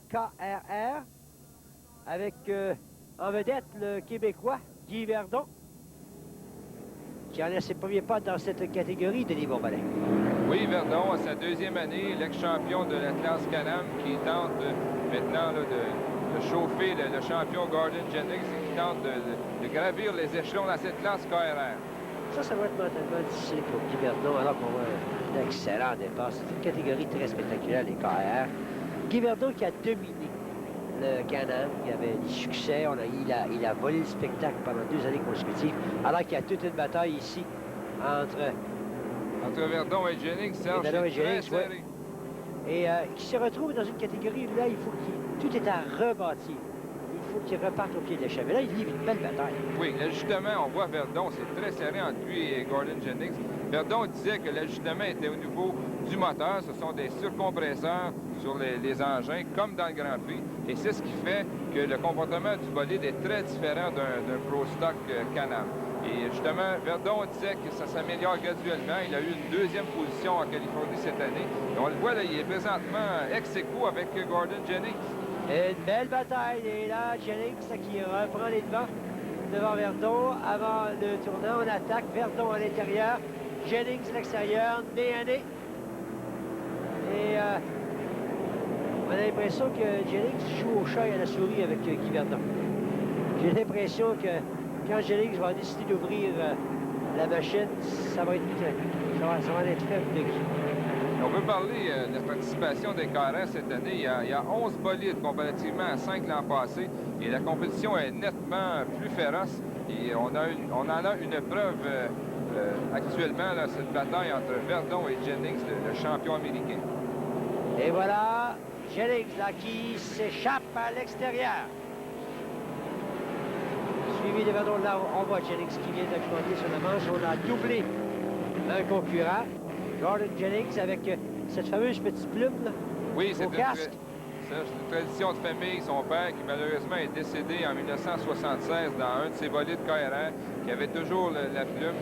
KRR, avec en vedette le Québécois Guy Verdon, qui en a ses premiers pas dans cette catégorie, Denis Beauvalet. Oui, Verdon, à sa deuxième année, l'ex-champion de la classe Can-Am, qui tente maintenant là, de chauffer le champion Gordon Jennings et qui tente de gravir les échelons dans cette classe KRR. Ça va être mentalement difficile pour Guy Verdon, alors qu'on voit un excellent départ. C'est une catégorie très spectaculaire, les KR. Guy Verdon qui a dominé le Can-Am, il avait des succès, il a volé le spectacle pendant 2 années consécutives, alors qu'il y a toute une bataille ici entre Verdon et Jennings, Serge, c'est très serré. Et qui se retrouve dans une catégorie où là, il faut tout est à rebâtir. Il faut qu'il reparte au pied de l'échelle. Mais là, il livre une belle bataille. Oui, l'ajustement, on voit Verdon, c'est très serré entre lui et Gordon Jennings. Verdon disait que l'ajustement était au niveau du moteur. Ce sont des surcompresseurs sur les engins, comme dans le Grand Prix. Et c'est ce qui fait que le comportement du bolide est très différent d'un Pro Stock Can-Am. Et justement, Verdon disait que ça s'améliore graduellement. Il a eu une 2e position en Californie cette année. Et on le voit, là, il est présentement ex-aequo avec Gordon Jennings. Une belle bataille. Et là, Jennings qui reprend les devants devant Verdon. Avant le tournant, on attaque Verdon à l'intérieur. Jennings à l'extérieur, nez à nez. Et on a l'impression que Jennings joue au chat et à la souris avec Guy Verdon. J'ai l'impression que quand Jennings va décider d'ouvrir la machine, ça va être faible de Guy. On peut parler de la participation des KRR cette année. Il y a 11 bolides comparativement à 5 l'an passé. Et la compétition est nettement plus féroce. Et on en a une preuve actuellement, là, cette bataille entre Verdon et Jennings, le champion américain. Et voilà Jennings là, qui s'échappe à l'extérieur. Suivi de Verdon, là, on voit Jennings qui vient d'augmenter sur la manche. On a doublé un concurrent, Gordon Jennings, avec cette fameuse petite plume là, oui, c'est au casque. C'est une tradition de famille. Son père, qui malheureusement est décédé en 1976 dans un de ses bolides KRR, qui avait toujours la plume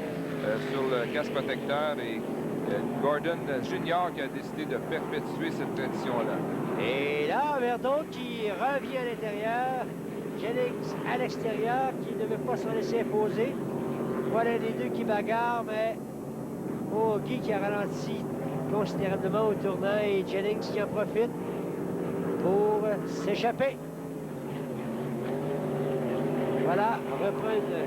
sur le casque protecteur. Et Gordon Junior qui a décidé de perpétuer cette tradition-là. Et là, Verdon qui revient à l'intérieur. Jennings à l'extérieur, qui ne veut pas s'en laisser imposer. Voilà les deux qui bagarrent, mais Guy qui a ralenti considérablement au tournant et Jennings qui en profite pour s'échapper. Voilà, reprendre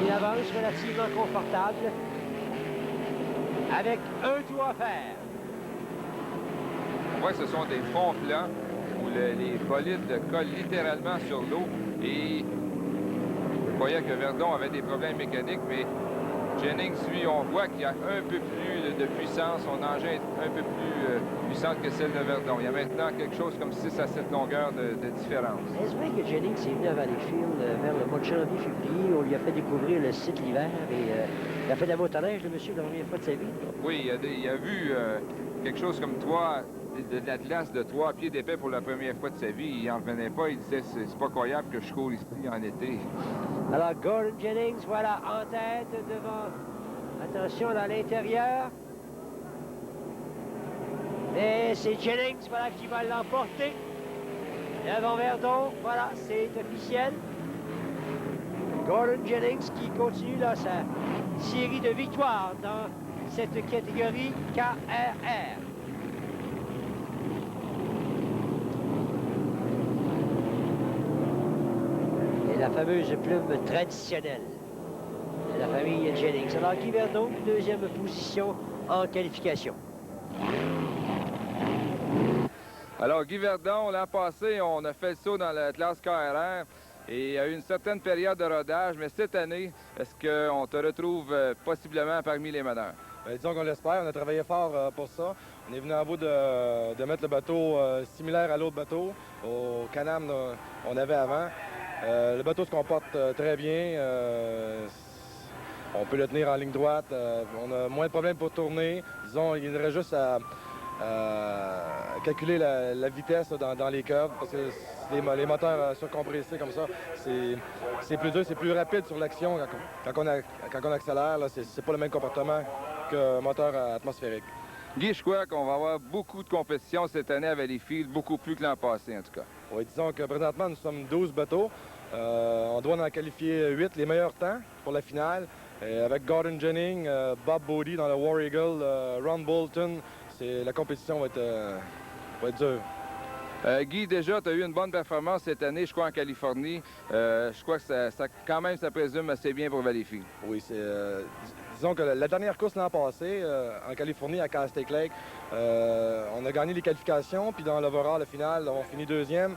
une avance relativement confortable avec un tour à faire. On voit que ce sont des fonds plats où les bolides collent littéralement sur l'eau. Et je croyais que Verdon avait des problèmes mécaniques, mais Jennings, lui, on voit qu'il y a un peu plus de puissance. Son engin est un peu plus puissante que celle de Verdon. Il y a maintenant quelque chose comme 6 à 7 longueurs de différence. Est-ce vrai que Jennings est venu à Valleyfield vers le mois de janvier-février? On lui a fait découvrir le site l'hiver et il a fait de la motoneige, le monsieur, la première fois de sa vie. Oui, il a vu quelque chose comme toi, de la glace de 3 pieds d'épais pour la première fois de sa vie. Il n'en revenait pas. Il disait, c'est pas croyable que je cours ici en été. Alors, Gordon Jennings, voilà, en tête devant. Attention, à l'intérieur. Mais c'est Jennings, voilà, qui va l'emporter. Devant Verdon, voilà, c'est officiel. Gordon Jennings qui continue là, sa série de victoires dans cette catégorie KRR. La fameuse plume traditionnelle de la famille Jennings. Alors, Guy Verdon, 2e position en qualification. Alors, Guy Verdon, l'an passé, on a fait le saut dans la classe KRR et il y a eu une certaine période de rodage, mais cette année, est-ce qu'on te retrouve possiblement parmi les meneurs? Bien, disons qu'on l'espère. On a travaillé fort pour ça. On est venu en bout de mettre le bateau similaire à l'autre bateau, au Can-Am qu'on avait avant. Le bateau se comporte très bien. On peut le tenir en ligne droite. On a moins de problèmes pour tourner. Disons, il reste juste à calculer la vitesse dans les curves parce que les moteurs surcompressés comme ça, c'est plus dur, c'est plus rapide sur l'action quand on accélère. C'est pas le même comportement qu'un moteur atmosphérique. Guy, je crois qu'on va avoir beaucoup de compétition cette année à Valleyfield, beaucoup plus que l'an passé en tout cas. Oui, disons que présentement, nous sommes 12 bateaux. On doit en qualifier 8, les meilleurs temps pour la finale. Et avec Gordon Jennings, Bob Bodie dans le War Eagle, Ron Bolton, la compétition va être dure. Guy, déjà, tu as eu une bonne performance cette année, je crois, en Californie. Je crois que quand même, ça présume assez bien pour Valleyfield. Oui, disons que la dernière course l'an passé, en Californie, à Castaic Lake, on a gagné les qualifications, puis dans l'overall, la finale, on a fini deuxième.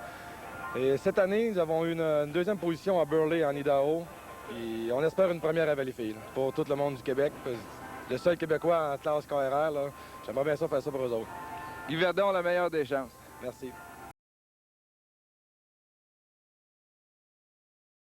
Et cette année, nous avons eu une deuxième position à Burley, en Idaho. Et on espère une première à Valleyfield pour tout le monde du Québec. Le seul Québécois en classe KRR, j'aimerais bien ça faire ça pour eux autres. Guy Verdon, la meilleure des chances. Merci.